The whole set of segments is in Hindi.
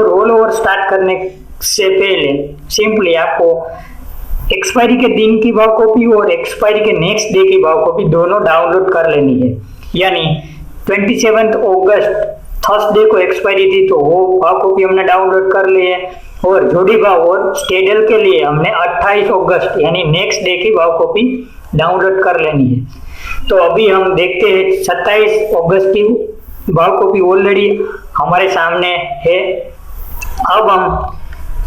आपको रोल ओवर स्टार्ट करने से पहले सिंपली आपको एक्सपायरी के दिन की भाव कॉपी और एक्सपायरी के नेक्स्ट डे की भाव कॉपी दोनों डाउनलोड कर लेनी है। यानी 27 अगस्त थर्सडे को एक्सपायरी थी तो वो भाव कॉपी हमने डाउनलोड कर ली है, और जोड़ी भाव और स्टेडल के लिए हमने 28 अगस्त यानी नेक्स्ट डे की भाव कॉपी डाउनलोड कर लेनी है। तो अभी हम देखते हैं 27 अगस्त की भाव कॉपी ऑलरेडी हमारे सामने है। अब हम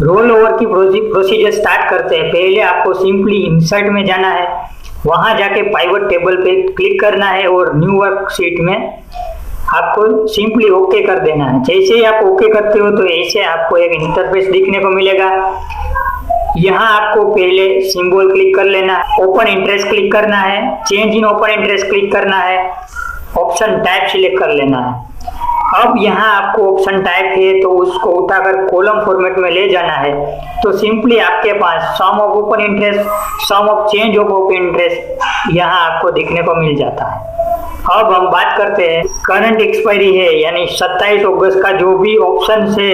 रोल ओवर की प्रोसीजर स्टार्ट करते हैं। पहले आपको सिंपली इंसर्ट में जाना है, वहां जाके पाइवट टेबल पे क्लिक करना है और न्यू वर्कशीट में आपको सिंपली ओके कर देना है। जैसे ही आप ओके करते हो तो ऐसे आपको एक इंटरफेस दिखने को मिलेगा। यहाँ आपको पहले सिंबल क्लिक कर लेना है, ओपन इंटरेस्ट क्लिक करना है, change in open interest click करना है, ऑप्शन टाइप सिलेक्ट कर लेना है। अब यहाँ आपको ऑप्शन टाइप है तो उसको उठाकर कॉलम फॉर्मेट में ले जाना है। तो सिंपली आपके पास sum of open interest, sum of change of open interest यहाँ आपको दिखने को मिल जाता है। अब हम बात करते हैं करंट एक्सपायरी है यानी 27 अगस्त का जो भी ऑप्शन से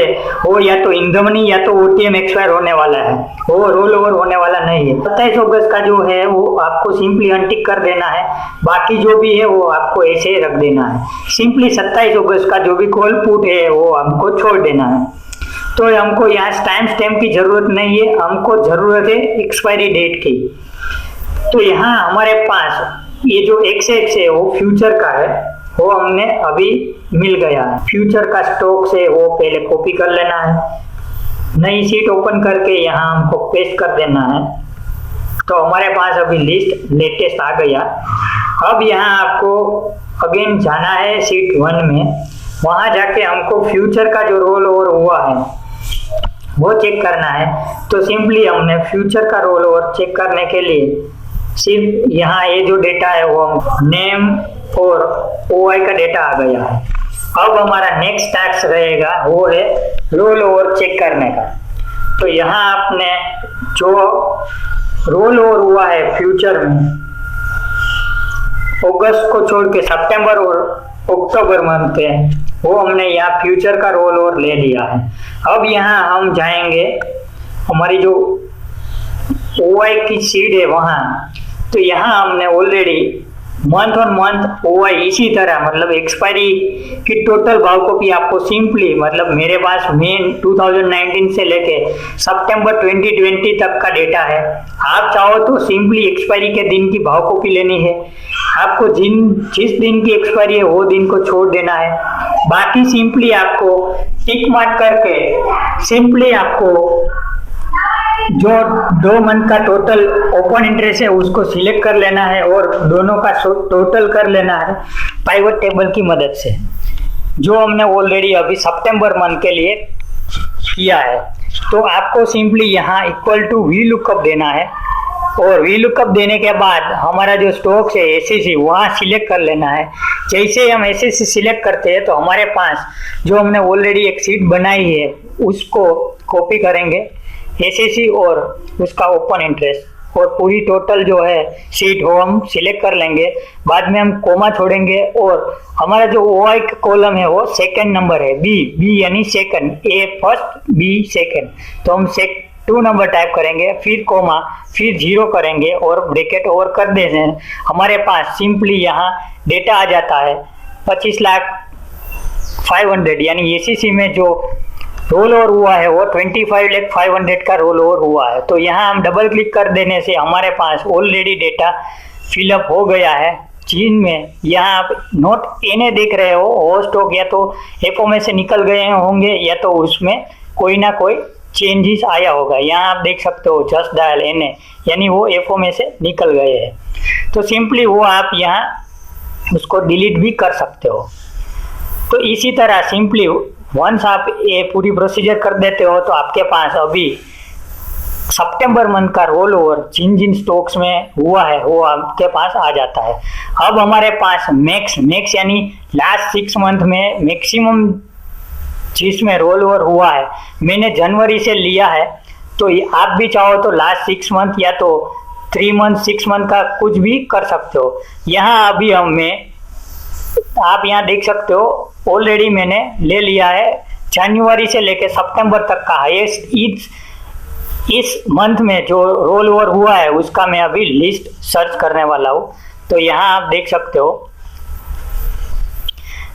वो या तो इन द मनी या तो ओटीएम एक्सपायर होने वाला है, वो रोल ओवर होने वाला नहीं है। 27 अगस्त का जो है वो आपको सिंपली अनटिक कर देना है, बाकी जो भी है वो आपको ऐसे रख देना है। सिंपली 27 अगस्त का जो भी कॉल पुट है वो हमको छोड़ देना है। तो हमको यहाँ टाइम स्टैम्प की जरूरत नहीं है, हमको जरूरत है एक्सपायरी डेट की। तो यहाँ हमारे पास ये जो एक्स है वो फ्यूचर का है, वो हमने अभी मिल गया है। फ्यूचर का स्टॉक से वो पहले कॉपी कर लेना है, नई शीट ओपन करके यहाँ हमको पेस्ट कर देना है। तो हमारे पास अभी लिस्ट लेटेस्ट आ गया। अब यहाँ आपको अगेन जाना है शीट 1 में, वहां जाके हमको फ्यूचर का जो रोल ओवर हुआ है वो चेक करना है। तो सिंपली हमने फ्यूचर का रोल ओवर चेक करने के लिए सिर्फ यहाँ ये जो डेटा है वो नेम और ओआई का डेटा आ गया है। अब हमारा नेक्स्ट टास्क रहेगा वो है रोल ओवर चेक करने का। तो यहाँ आपने जो रोल ओवर हुआ है फ्यूचर में अगस्त को छोड़ के सितंबर और अक्टूबर मंथ के, वो हमने यहाँ फ्यूचर का रोल ओवर ले लिया है। अब यहाँ हम जाएंगे हमारी जो ओआई की शीट है वहां, तो यहाँ हमने already month on month OI इसी तरह मतलब एक्सपायरी की टोटल भाव कॉपी आपको सिंपली मतलब मेरे पास मेन 2019 से लेके सितंबर 2020 तक का डेटा है। आप चाहो तो सिंपली एक्सपायरी के दिन की भाव कॉपी लेनी है, आपको जिस दिन की एक्सपायरी है वो दिन को छोड़ देना है। बाकी सिंपली आपको टिक मार्क करके सिंपली आपको जो 2 मंथ का टोटल ओपन इंटरेस्ट है उसको सिलेक्ट कर लेना है और दोनों का टोटल कर लेना है पाइवट टेबल की मदद से, जो हमने ऑलरेडी अभी सितंबर मंथ के लिए किया है। तो आपको सिंपली यहाँ इक्वल टू वी लुकअप देना है, और वी लुकअप देने के बाद हमारा जो स्टॉक है एसएससी वहाँ सिलेक्ट कर लेना है। जैसे हम एसएससी सिलेक्ट करते हैं तो हमारे पास जो हमने ऑलरेडी एक शीट बनाई है उसको कॉपी करेंगे एसएससी और उसका ओपन इंटरेस्ट और पूरी टोटल जो है शीट हो हम सिलेक्ट कर लेंगे। बाद में हम कोमा छोड़ेंगे और हमारा जो ओआई का कॉलम है वो सेकंड नंबर है, बी यानी सेकंड, ए फर्स्ट बी सेकंड। तो हम 2 नंबर टाइप करेंगे, फिर कोमा, फिर 0 करेंगे और ब्रैकेट ओवर कर देंगे। हमारे पास सिंपली यहाँ डेटा आ जाता है 25,500,000 यानी एसएससी में जो रोल ओवर हुआ है वो 25,500,000 का रोल ओवर हुआ है। तो यहाँ हम डबल क्लिक कर देने से हमारे पास ऑलरेडी डेटा फिलअप हो गया है। चीन में यहाँ आप नोट एनए देख रहे हो स्टॉक या तो एफओ से निकल गए होंगे या तो उसमें कोई ना कोई चेंजेस आया होगा। यहाँ आप देख सकते हो जस्ट डायल एनए यानी वो एफओ से निकल गए हैं। तो सिंपली वो आप यहाँ उसको डिलीट भी कर सकते हो। तो इसी तरह सिंपली वंस आप ये पूरी प्रोसीजर कर देते हो तो आपके पास अभी सितंबर मंथ का रोल ओवर जिन जिन स्टॉक्स में हुआ है वो आपके पास आ जाता है। अब हमारे पास मैक्स यानी लास्ट 6 मंथ में मैक्सिमम जिसमें रोल ओवर हुआ है मैंने जनवरी से लिया है। तो आप भी चाहो तो लास्ट 6 मंथ या तो 3 मंथ 6 मंथ का कुछ भी कर सकते हो। यहाँ अभी आप यहाँ देख सकते हो ऑलरेडी मैंने ले लिया है जनवरी से लेके सितंबर तक का हाईएस्ट इस मंथ में जो रोल ओवर हुआ है उसका मैं अभी लिस्ट सर्च करने वाला हूँ। तो यहाँ आप देख सकते हो,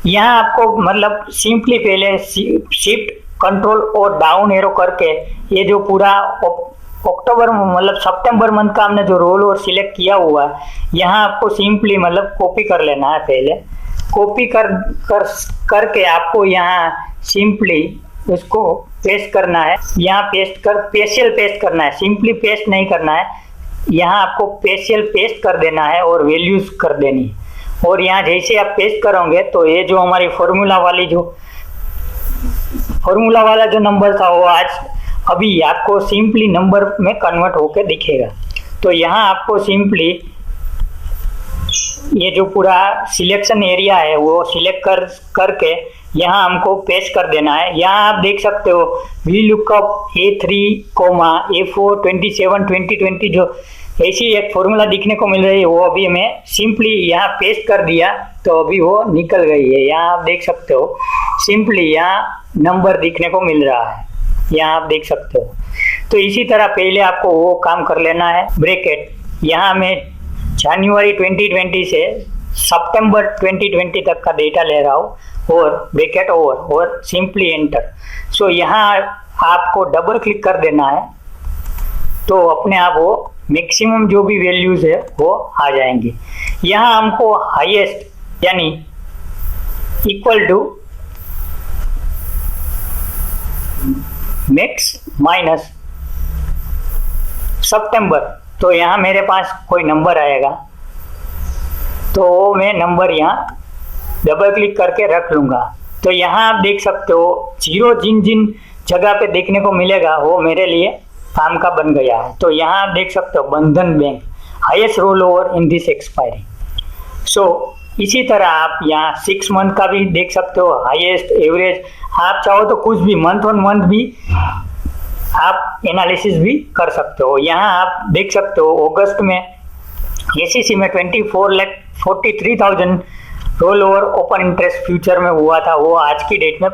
यहाँ आपको मतलब सिंपली पहले शिफ्ट कंट्रोल और डाउन एरो करके ये जो पूरा अक्टूबर मतलब सितंबर मंथ का हमने जो रोल और सिलेक्ट किया हुआ है, यहाँ आपको सिंपली मतलब कॉपी कर लेना है। पहले कॉपी करके आपको यहाँ सिंपली उसको पेस्ट करना है। यहाँ पेस्टियल पेस्ट करना है, सिंपली पेस्ट नहीं करना है। यहाँ आपको पेस्टियल पेस्ट कर देना है और वैल्यूज कर देनी है। और यहाँ जैसे आप पेस्ट करोगे तो ये जो हमारी फॉर्मूला वाला जो नंबर था वो आज अभी आपको सिंपली नंबर में कन्वर्ट होके दिखेगा। तो यहाँ आपको सिंपली ये जो पूरा सिलेक्शन एरिया है वो सिलेक्ट करके यहाँ हमको पेस्ट कर देना है। यहाँ आप देख सकते हो VLOOKUP A3, A4, 27, 2020 जो ऐसी एक फॉर्मूला दिखने को मिल रही है वो अभी मैं सिंपली यहाँ पेस्ट कर दिया तो अभी वो निकल गई है। यहाँ आप देख सकते हो सिंपली यहाँ नंबर दिखने को मिल रहा है, यहाँ आप देख सकते हो। तो इसी तरह पहले आपको वो काम कर लेना है। ब्रैकेट यहाँ मैं जनवरी 2020 से सितंबर 2020 तक का डेटा ले रहा हूँ और ब्रैकेट ओवर और सिंपली एंटर। सो यहाँ आपको डबल क्लिक कर देना है तो अपने आप वो मैक्सिमम जो भी वैल्यूज है वो आ जाएंगे। यहाँ हमको हाईएस्ट यानी इक्वल टू मैक्स माइनस सितंबर, तो यहाँ मेरे पास कोई नंबर आएगा तो मैं नंबर यहाँ डबल क्लिक करके रख लूँगा। तो यहाँ आप देख सकते हो जीरो जिन जिन जगह पे देखने को मिलेगा वो मेरे लिए काम का बन गया है। तो यहाँ आप देख सकते हो Bandhan bank highest roll over in this expiry. So इसी तरह आप यहाँ 6 मंथ का भी देख सकते हो, हाईएस्ट एवरेज। आप चाहो तो कुछ भी मंथ ऑन मंथ भी आप एनालिसिस भी कर सकते हो। यहाँ आप देख सकते हो अगस्त में एसीसी में 24,43,000 roll over open interest future में हुआ था, वो आज की डेट में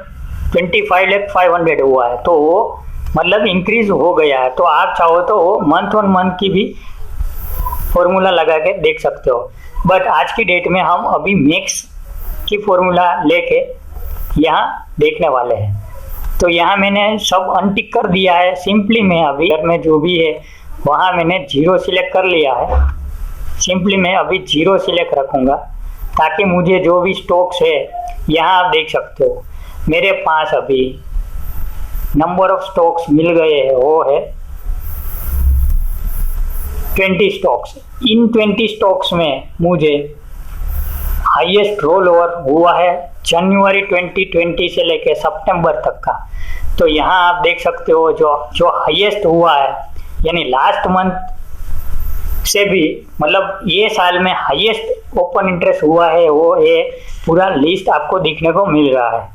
25,500 हुआ है। तो वो मतलब इंक्रीज हो गया है। तो आप चाहो तो वो मंथ ऑन मंथ की भी फॉर्मूला लगा के देख सकते हो। बट आज की डेट में हम अभी मैक्स की फॉर्मूला लेके यहाँ देखने वाले हैं। तो यहाँ मैंने सब अनटिक कर दिया है। सिंपली मैं अभी में जो भी है वहाँ मैंने 0 सिलेक्ट कर लिया है। सिंपली मैं अभी 0 सिलेक्ट रखूँगा ताकि मुझे जो भी स्टॉक्स है, यहाँ आप देख सकते हो मेरे पास अभी नंबर ऑफ स्टॉक्स मिल गए हैं, वो है 20 स्टॉक्स। इन 20 स्टॉक्स में मुझे हाईएस्ट रोल ओवर हुआ है जनवरी 2020 से लेके सितंबर तक का। तो यहाँ आप देख सकते हो जो हाईएस्ट हुआ है यानी लास्ट मंथ से भी मतलब ये साल में हाईएस्ट ओपन इंटरेस्ट हुआ है, वो ये पूरा लिस्ट आपको दिखने को मिल रहा है।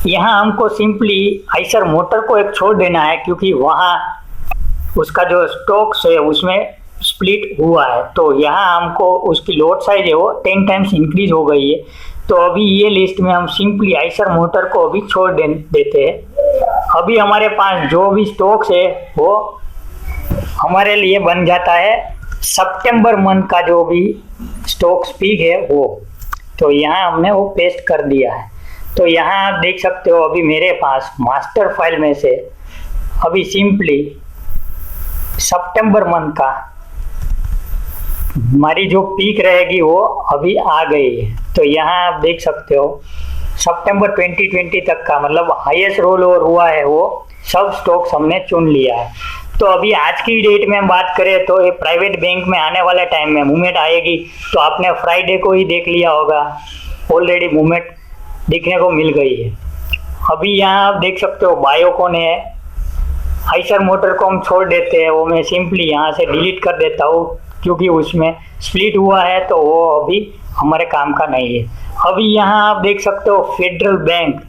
यहाँ हमको सिंपली आइसर मोटर को एक छोड़ देना है क्योंकि वहाँ उसका जो स्टॉक्स है उसमें स्प्लिट हुआ है। तो यहाँ हमको उसकी लॉट साइज है वो 10 टाइम्स इंक्रीज हो गई है। तो अभी ये लिस्ट में हम सिंपली आइसर मोटर को अभी छोड़ देते हैं। अभी हमारे पास जो भी स्टॉक्स है वो हमारे लिए बन जाता है सितंबर मंथ का जो भी स्टॉक्स पीक है वो। तो यहाँ हमने वो पेस्ट कर दिया है। तो यहाँ आप देख सकते हो अभी मेरे पास मास्टर फाइल में से अभी सिंपली सितंबर मंथ का हमारी जो पीक रहेगी वो अभी आ गई है। तो यहाँ आप देख सकते हो सितंबर 2020 तक का मतलब हाईएस्ट रोल ओवर हुआ है वो सब स्टॉक्स हमने चुन लिया है। तो अभी आज की डेट में हम बात करें तो ये प्राइवेट बैंक में आने वाले टाइम में मूवमेंट आएगी। तो आपने फ्राइडे को ही देख लिया होगा, ऑलरेडी मूवमेंट देखने को मिल गई है। अभी यहाँ आप देख सकते हो बायोकॉन है, आइसर मोटर को हम छोड़ देते हैं, वो मैं सिंपली यहाँ से डिलीट कर देता हूँ क्योंकि उसमें स्प्लिट हुआ है तो वो अभी हमारे काम का नहीं है। अभी यहाँ आप देख सकते हो फेडरल बैंक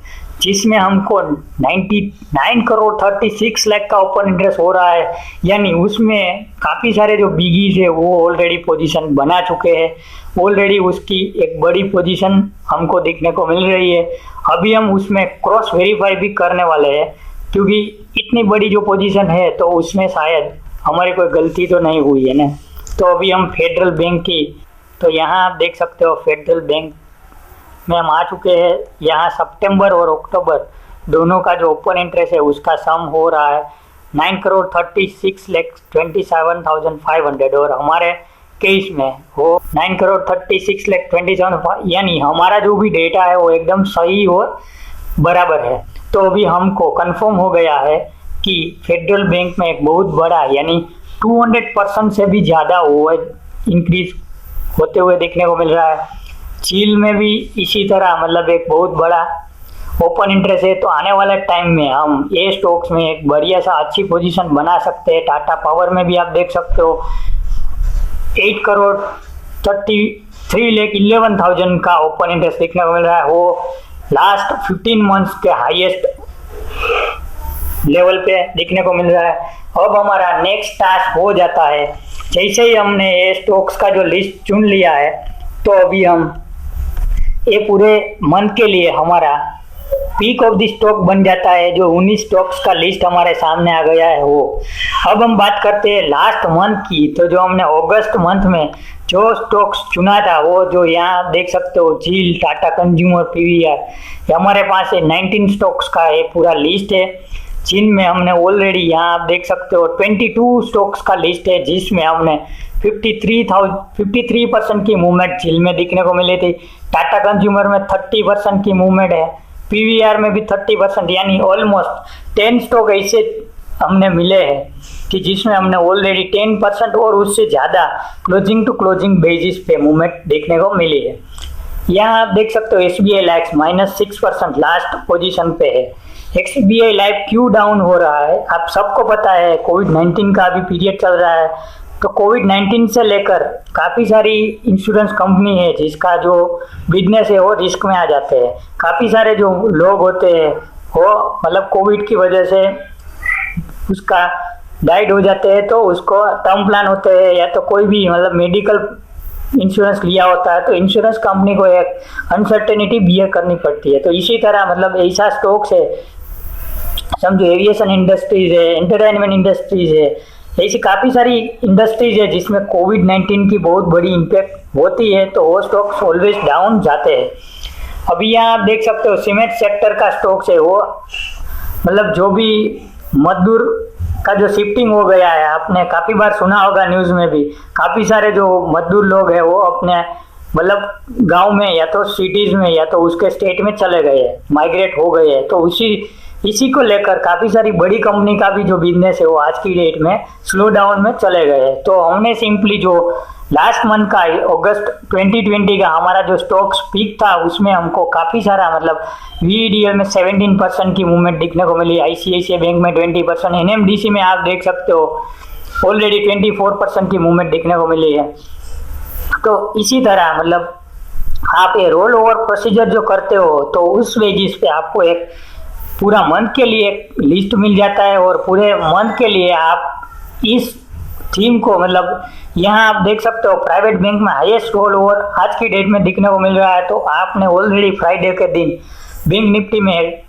जिसमें हमको 99 करोड़ 36 लाख का ओपन इंटरेस्ट हो रहा है, यानी उसमें काफ़ी सारे जो बिगीज है वो ऑलरेडी पोजीशन बना चुके हैं। ऑलरेडी उसकी एक बड़ी पोजीशन हमको देखने को मिल रही है। अभी हम उसमें क्रॉस वेरीफाई भी करने वाले हैं, क्योंकि इतनी बड़ी जो पोजीशन है तो उसमें शायद हमारी कोई गलती तो नहीं हुई है ना। तो अभी हम फेडरल बैंक की, तो यहाँ आप देख सकते हो फेडरल बैंक में हम आ चुके हैं। यहाँ सितंबर और अक्टूबर दोनों का जो ओपन इंटरेस्ट है उसका सम हो रहा है 9,36,27,500 और हमारे केस में वो 9,36,27,500, यानी हमारा जो भी डेटा है वो एकदम सही और बराबर है। तो अभी हमको कंफर्म हो गया है कि फेडरल बैंक में एक बहुत बड़ा यानी 200% से भी ज़्यादा वो इंक्रीज होते हुए देखने को मिल रहा है। चील में भी इसी तरह मतलब एक बहुत बड़ा ओपन इंटरेस्ट है। तो आने वाले टाइम में हम ये स्टॉक्स में एक बढ़िया सा अच्छी पोजीशन बना सकते हैं। टाटा पावर में भी आप देख सकते हो 8,33,11,000 का ओपन इंटरेस्ट देखने को मिल रहा है। वो लास्ट 15 मंथ्स के हाईएस्ट लेवल पे देखने को मिल रहा है। अब हमारा नेक्स्ट टास्क हो जाता है, जैसे ही हमने ये स्टॉक्स का जो लिस्ट चुन लिया है तो अभी हम ये पूरे मंथ के लिए हमारा पीक ऑफ द स्टॉक बन जाता है। जो 19 स्टॉक्स का लिस्ट हमारे सामने आ गया है वो। अब हम बात करते हैं लास्ट मंथ की। तो जो हमने अगस्त मंथ में जो स्टॉक्स चुना था वो जो यहाँ देख सकते हो झील, टाटा कंज्यूमर, पीवीआर, हमारे पास 19 स्टॉक्स का ये पूरा लिस्ट है, जिनमें हमने ऑलरेडी यहाँ आप देख सकते हो 22 स्टॉक्स का लिस्ट है, जिसमें हमने 53% की मूवमेंट झील में देखने को मिली थी। टाटा कंज्यूमर में 30% की मूवमेंट है, पीवीआर में भी 30%, यानी ऑलमोस्ट 10 स्टॉक ऐसे हमने मिले हैं कि जिसमें हमने ऑलरेडी 10% और उससे ज़्यादा क्लोजिंग टू क्लोजिंग बेसिस पे मूवमेंट देखने को मिली है। यहाँ आप देख सकते हो SBI लाइफ -6% लास्ट पोजीशन पे है। SBI लाइफ क्यों डाउन हो रहा है आप सबको पता है, कोविड-19 का अभी पीरियड चल रहा है। तो कोविड-19 से लेकर काफ़ी सारी इंश्योरेंस कंपनी है जिसका जो बिजनेस है वो रिस्क में आ जाते हैं। काफ़ी सारे जो लोग होते हैं वो मतलब कोविड की वजह से उसका डाइड हो जाते हैं, तो उसको टर्म प्लान होते हैं या तो कोई भी मतलब मेडिकल इंश्योरेंस लिया होता है, तो इंश्योरेंस कंपनी को एक अनसर्टेनिटी बियर करनी पड़ती है। तो इसी तरह मतलब ऐसा स्टॉक्स है, समझो एविएशन इंडस्ट्रीज है, एंटरटेनमेंट इंडस्ट्रीज है, ऐसी काफ़ी सारी इंडस्ट्रीज है जिसमें कोविड-19 की बहुत बड़ी इम्पैक्ट होती है, तो वो स्टॉक्स ऑलवेज डाउन जाते हैं। अभी यहाँ आप देख सकते हो सीमेंट सेक्टर का स्टॉक्स है वो मतलब जो भी मजदूर का जो शिफ्टिंग हो गया है, आपने काफ़ी बार सुना होगा न्यूज़ में भी, काफ़ी सारे जो मजदूर लोग हैं वो अपने मतलब गांव में या तो सिटीज़ में या तो उसके स्टेट में चले गए हैं, माइग्रेट हो गए हैं। तो इसी को लेकर काफ़ी सारी बड़ी कंपनी का भी जो बिजनेस है वो आज की डेट में स्लो डाउन में चले गए हैं। तो हमने सिंपली जो लास्ट मंथ का अगस्त 2020 का हमारा जो स्टॉक्स पीक था उसमें हमको काफ़ी सारा मतलब VEDL में 17% की मूवमेंट देखने को मिली, ICICI बैंक में 20%, NMDC में आप देख सकते हो ऑलरेडी 24% की मूवमेंट देखने को मिली है। तो इसी तरह मतलब आप ये रोल ओवर प्रोसीजर जो करते हो तो उस बेसिस पे आपको एक पूरा मंथ के लिए एक लिस्ट मिल जाता है और पूरे मंथ के लिए आप इस थीम को मतलब यहाँ आप देख सकते हो प्राइवेट बैंक में हाईएस्ट रोल ओवर आज की डेट में दिखने को मिल रहा है। तो आपने ऑलरेडी फ्राइडे के दिन बैंक निफ्टी में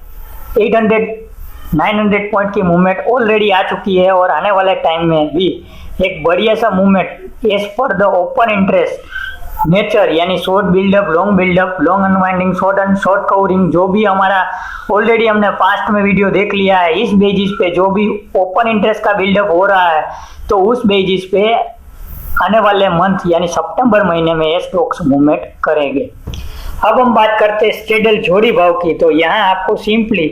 800-900 पॉइंट की मूवमेंट ऑलरेडी आ चुकी है और आने वाले टाइम में भी एक बढ़िया सा movement as per the open interest nature, यानी short buildup, long unwinding, short covering, जो भी हमारा ऑलरेडी हमने पास्ट में वीडियो देख लिया है, इस बेसिस पे जो भी ओपन इंटरेस्ट का बिल्डअप हो रहा है तो उस बेसिस पे आने वाले मंथ यानी सितंबर महीने में ये स्टॉक्स मूवमेंट करेंगे। अब हम बात करते हैं स्ट्रेडल जोड़ी भाव की। तो यहाँ आपको सिंपली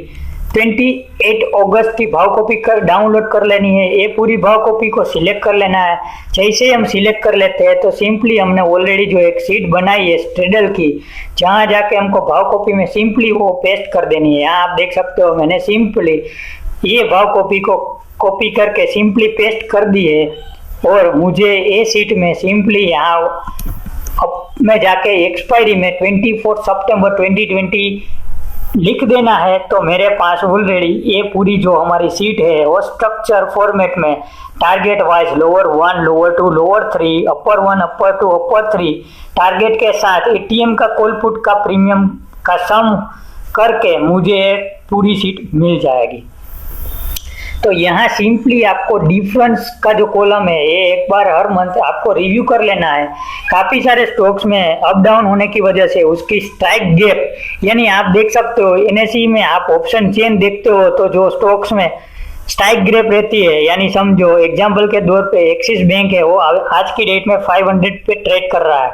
28 अगस्त की भाव कॉपी डाउनलोड कर लेनी है। ये पूरी भाव कॉपी को सिलेक्ट कर लेना है। जैसे ही हम सिलेक्ट कर लेते हैं तो सिंपली हमने ऑलरेडी जो एक शीट बनाई है स्ट्रेडल की, जहाँ जाके हमको भाव कॉपी में सिंपली वो पेस्ट कर देनी है। यहाँ आप देख सकते हो मैंने सिंपली ये भाव कॉपी को कॉपी करके सिंपली पेस्ट कर दी है और मुझे ये शीट में सिंपली यहाँ अब में जाके एक्सपायरी में 24 सितंबर 2020 लिख देना है। तो मेरे पास ऑलरेडी ये पूरी जो हमारी सीट है वो स्ट्रक्चर फॉर्मेट में target wise lower 1, lower 2, lower 3, अपर 1, अपर 2, अपर 3 टारगेट के साथ एटीएम का कॉल पुट का प्रीमियम का सम करके मुझे पूरी सीट मिल जाएगी। तो यहाँ सिंपली आपको डिफरेंस का जो कॉलम है ये एक बार हर मंथ आपको रिव्यू कर लेना है। काफी सारे स्टॉक्स में अप डाउन होने की वजह से उसकी स्ट्राइक गैप, यानी आप देख सकते हो एनएसई में आप ऑप्शन चेन देखते हो तो जो स्टॉक्स में स्ट्राइक गैप रहती है, यानी समझो एग्जांपल के तौर पे एक्सिस बैंक है वो आज की डेट में 500 पे ट्रेड कर रहा है,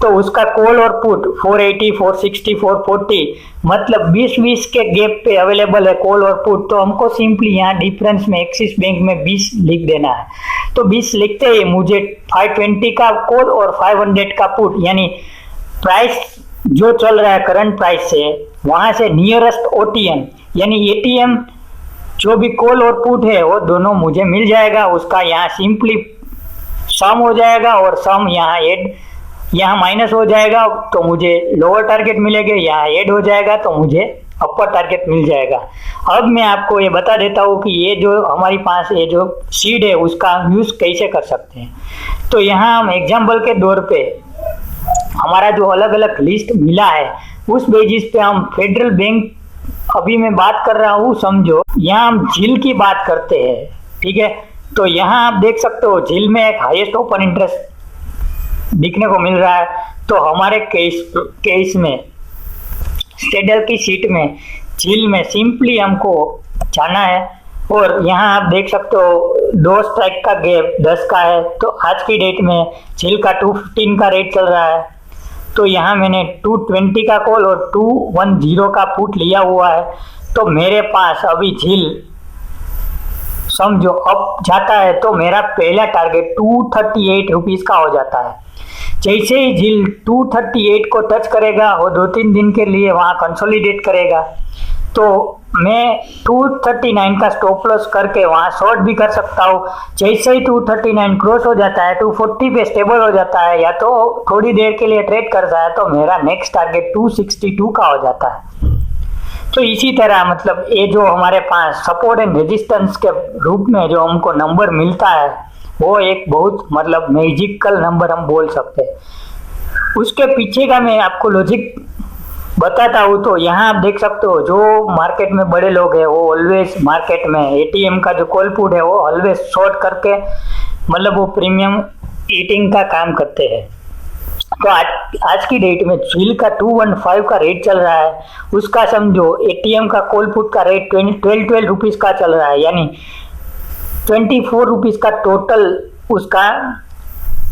तो उसका कॉल और पुट 480, 460, 440 मतलब 20-20 के गैप पे अवेलेबल है कॉल और पुट। तो हमको सिंपली यहाँ डिफरेंस में एक्सिस बैंक में 20 लिख देना है। तो 20 लिखते ही मुझे 520 का कॉल और 500 का पुट, यानी प्राइस जो चल रहा है करंट प्राइस से वहां से नियरेस्ट ओटीएम यानी एटीएम जो भी कॉल और पुट है वो दोनों मुझे मिल जाएगा। उसका यहाँ सिंपली सम हो जाएगा और सम यहाँ माइनस हो जाएगा तो मुझे लोअर टारगेट मिलेगा, यहाँ ऐड हो जाएगा तो मुझे अपर टारगेट मिल जाएगा। अब मैं आपको ये बता देता हूँ कि ये जो हमारे पास ये जो सीड है उसका यूज कैसे कर सकते हैं। तो यहाँ हम एग्जाम्पल के तौर पे हमारा जो अलग अलग लिस्ट मिला है उस बेसिस पे हम फेडरल बैंक, अभी मैं बात कर रहा हूँ समझो यहाँ हम झील की बात करते हैं, ठीक है। तो यहाँ आप देख सकते हो झील में एक हाईएस्ट ओपन इंटरेस्ट दिखने को मिल रहा है। तो हमारे केस में स्टेडल की सीट में झील में सिंपली हमको जाना है और यहाँ आप देख सकते हो 2 स्ट्राइक का गैप 10 का है। तो आज की डेट में झील का 215 का रेट चल रहा है, तो यहाँ मैंने 220 का कॉल और 210 का पुट लिया हुआ है। तो मेरे पास अभी झील समझो अप जाता है तो मेरा पहला टारगेट 238 रुपीज का हो जाता है। जैसे ही झील 238 को टच करेगा वो 2-3 दिन के लिए वहां कंसोलिडेट करेगा, तो मैं 239 का स्टॉप लॉस करके वहां शॉर्ट भी कर सकता हूँ। जैसे ही 239 क्रॉस हो जाता है 240 पे स्टेबल हो जाता है या तो थोड़ी देर के लिए ट्रेड करता है तो मेरा नेक्स्ट टारगेट 262 का हो जाता है। तो इसी तरह मतलब ये जो हमारे पास सपोर्ट एंड रेजिस्टेंस के रूप में जो हमको नंबर मिलता है वो एक बहुत मतलब मैजिकल नंबर हम बोल सकते हैं। उसके पीछे का मैं आपको लॉजिक बताता हूँ। तो यहाँ आप देख सकते हो जो मार्केट में बड़े लोग हैं वो ऑलवेज मार्केट में एटीएम का जो कॉल पुट है वो ऑलवेज शॉर्ट करके मतलब वो प्रीमियम ईटिंग का काम करते हैं। तो आज की डेट में झील का 215 का रेट चल रहा है, उसका समझो एटीएम का कॉल पुट का रेट 12 रुपीज का चल रहा है, यानी 24 रुपीज का टोटल उसका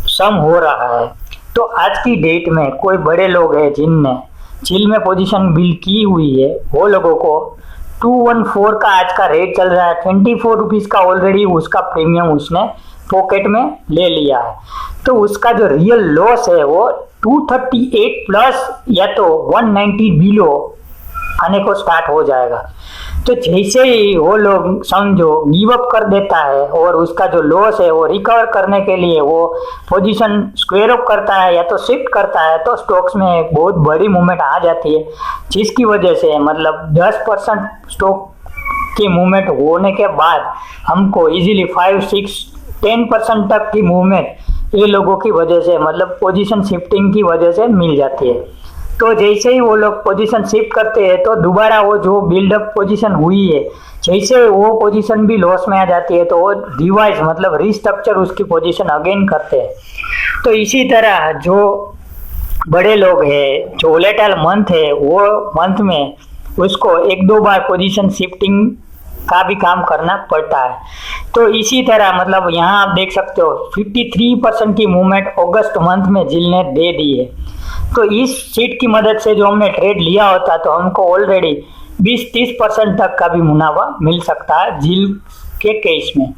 सम हो रहा है। तो आज की डेट में कोई बड़े लोग हैं जिनने झील में पोजीशन बिल्ड की हुई है वो लोगों को 214 का आज का रेट चल रहा है, 24 रुपीज का ऑलरेडी उसका प्रीमियम उसने पॉकेट में ले लिया है। तो उसका जो रियल लॉस है वो 238 प्लस या तो 190 बिलो आने को स्टार्ट हो जाएगा। तो जैसे ही वो लोग समझो गिव अप कर देता है और उसका जो लॉस है वो रिकवर करने के लिए वो पोजीशन स्क्वायर अप करता है या तो शिफ्ट करता है, तो स्टॉक्स में एक बहुत बड़ी मूवमेंट आ जाती है, जिसकी वजह से मतलब 10% स्टॉक की मूवमेंट होने के बाद हमको इजीली 5-6-10% तक की मूवमेंट ये लोगों की वजह से मतलब पोजीशन शिफ्टिंग की वजह से मिल जाती है। तो जैसे ही वो लोग पोजीशन शिफ्ट करते हैं तो दोबारा वो जो बिल्डअप पोजीशन हुई है जैसे वो पोजीशन भी लॉस में आ जाती है तो वो रिवाइज मतलब रिस्ट्रक्चर उसकी पोजीशन अगेन करते हैं। तो इसी तरह जो बड़े लोग हैं जो वोलेटाइल मंथ है वो मंथ में उसको 1-2 बार पोजीशन शिफ्टिंग का भी काम करना पड़ता है। तो इसी तरह मतलब यहाँ आप देख सकते हो 53% की मूवमेंट अगस्त मंथ में झील ने दे दी है। तो इस सीट की मदद से जो हमने ट्रेड लिया होता तो हमको ऑलरेडी 20-30% तक का भी मुनाफा मिल सकता है झील के केस में।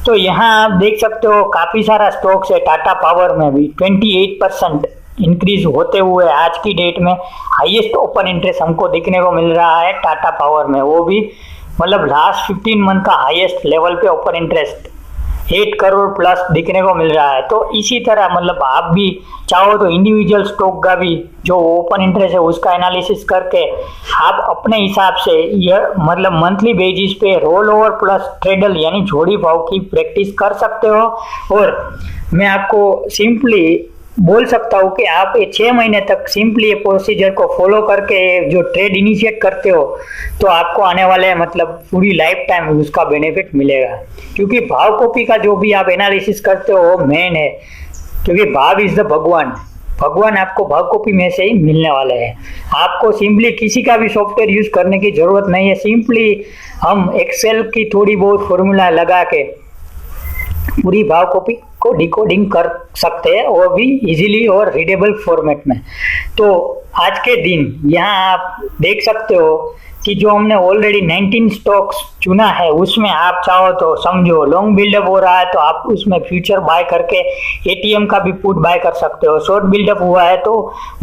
तो यहाँ आप देख सकते हो काफी सारा स्टॉक्स है, टाटा पावर में भी 28% इंक्रीज होते हुए आज की डेट में हाईएस्ट ओपन इंटरेस्ट हमको देखने को मिल रहा है टाटा पावर में, वो भी मतलब लास्ट 15 मंथ का हाईएस्ट लेवल पे ओपन इंटरेस्ट 8 करोड़ प्लस दिखने को मिल रहा है। तो इसी तरह मतलब आप भी चाहो तो इंडिविजुअल स्टॉक का भी जो ओपन इंटरेस्ट है उसका एनालिसिस करके आप अपने हिसाब से यह मतलब मंथली बेसिस पे रोल ओवर प्लस ट्रेडल यानी जोड़ी भाव की प्रैक्टिस कर सकते हो। और मैं आपको सिंपली बोल सकता हूँ कि आप ये 6 महीने तक सिंपली ये प्रोसीजर को फॉलो करके जो ट्रेड इनिशिएट करते हो तो आपको आने वाले मतलब पूरी लाइफ टाइम उसका बेनिफिट मिलेगा। क्योंकि भाव कॉपी का जो भी आप एनालिसिस करते हो वो मेन है, क्योंकि भाव इज द भगवान। भगवान आपको भाव कॉपी में से ही मिलने वाले हैं। आपको सिंपली किसी का भी सॉफ्टवेयर यूज करने की जरूरत नहीं है। सिंपली हम एक्सेल की थोड़ी बहुत फॉर्मूला लगा के पूरी भाव कॉपी को डिकोडिंग कर सकते हैं, वो भी इजीली और रीडेबल फॉर्मेट में। तो आज के दिन यहाँ आप देख सकते हो कि जो हमने ऑलरेडी 19 स्टॉक्स चुना है उसमें आप चाहो तो समझो लॉन्ग बिल्डअप हो रहा है तो आप उसमें फ्यूचर बाय करके एटीएम का भी पुट बाय कर सकते हो। शॉर्ट बिल्डअप हुआ है तो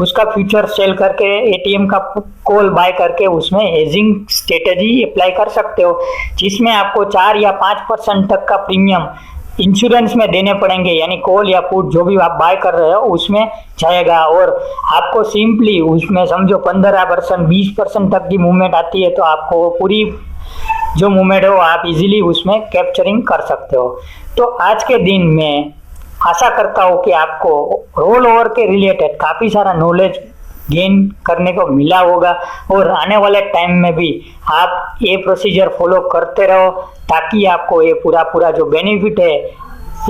उसका फ्यूचर सेल करके एटीएम का कॉल बाय करके उसमें हेजिंग स्ट्रेटेजी अप्लाई कर सकते हो, जिसमें आपको 4 या 5% तक का प्रीमियम इंश्योरेंस में देने पड़ेंगे, यानी कॉल या पुट जो भी आप बाय कर रहे हो उसमें जाएगा। और आपको सिंपली उसमें समझो 15% 20% तक की मूवमेंट आती है तो आपको पूरी जो मूवमेंट है वो आप इजीली उसमें कैप्चरिंग कर सकते हो। तो आज के दिन में आशा करता हूँ कि आपको रोल ओवर के रिलेटेड काफ़ी सारा नॉलेज गेन करने को मिला होगा और आने वाले टाइम में भी आप ये प्रोसीजर फॉलो करते रहो ताकि आपको ये पूरा जो बेनिफिट है,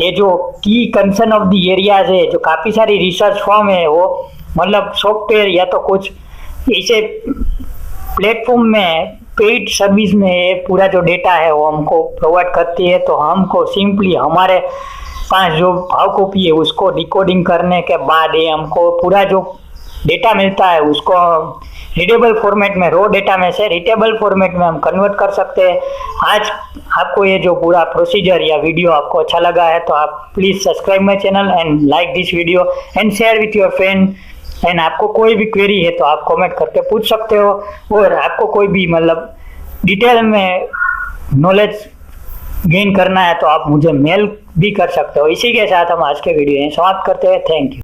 ये जो की कंसर्न ऑफ द एरियाज है, जो काफ़ी सारी रिसर्च फॉर्म है वो मतलब सॉफ्टवेयर या तो कुछ ऐसे प्लेटफॉर्म में पेड सर्विस में ये पूरा जो डेटा है वो हमको प्रोवाइड करती है। तो हमको सिंपली हमारे पास जो भाव कॉपी है उसको डिकोडिंग करने के बाद ये हमको पूरा जो डेटा मिलता है उसको रीडेबल फॉर्मेट में, रो डेटा में से रीडेबल फॉर्मेट में हम कन्वर्ट कर सकते हैं। आज आपको ये जो पूरा प्रोसीजर या वीडियो आपको अच्छा लगा है तो आप please subscribe my channel and like this video and share with your friend. And आपको कोई भी क्वेरी है तो आप कमेंट करके पूछ सकते हो, और आपको कोई भी मतलब डिटेल में नॉलेज गेन करना है तो आप मुझे मेल भी कर सकते हो। इसी के साथ हम आज के वीडियो समाप्त करते हैं। Thank you.